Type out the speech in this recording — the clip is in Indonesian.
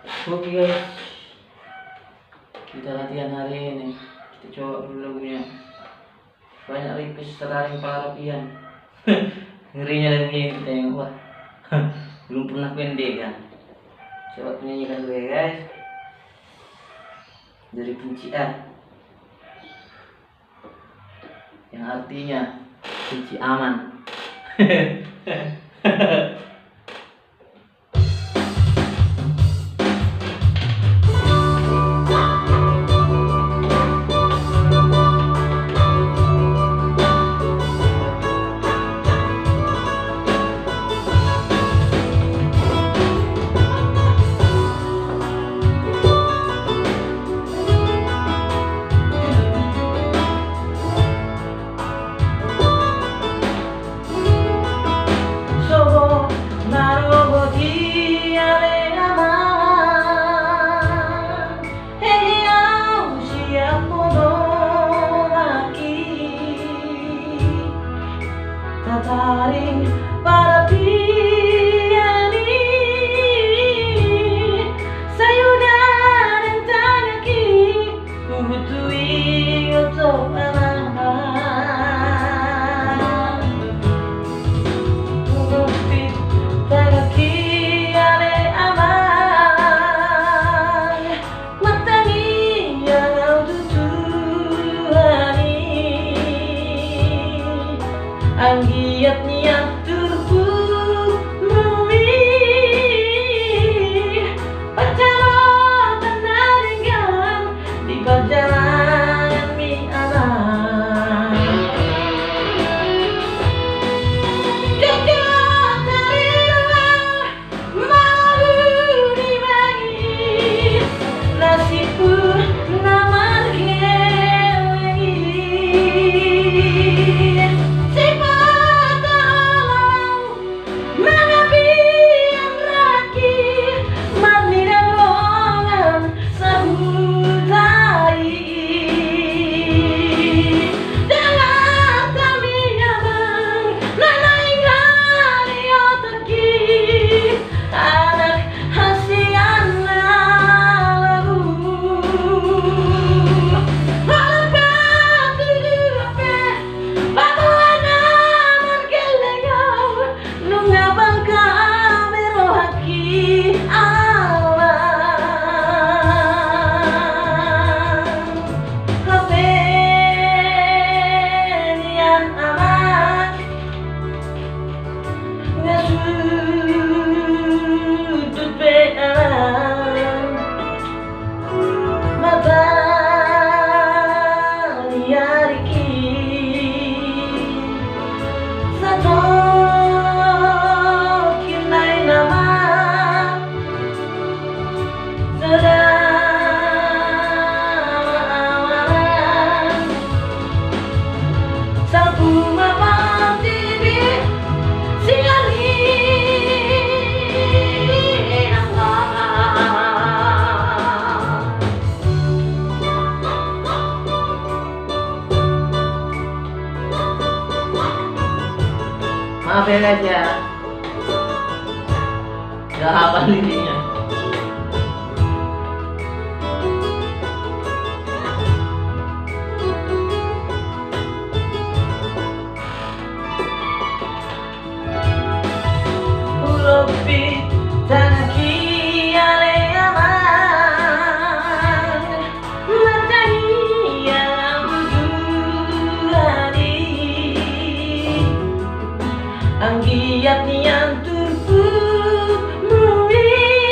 Oke guys, kita latihan hari ini. Kita coba dulu lagunya. Banyak request tertarik para pian. Ngerinya lagunya kita yang wah. Belum pernah pendek kan. Coba penyanyikan dulu ya guys. Dari kunci A, yang artinya kunci aman. Tertarik pada piani sayuda dan tanaki kubutui untuk anahan kubupit tanaki ale aman matani yang tutuhani anggiat niat turku mui pacaran naringan di perjalanan mi anak jejak dari luar malu dibagi nasibku namar lagi maaf ya guys ya, gak hafal liriknya. Ulopi tanaki ale aman matani yang tujuani anggiat nian turku mui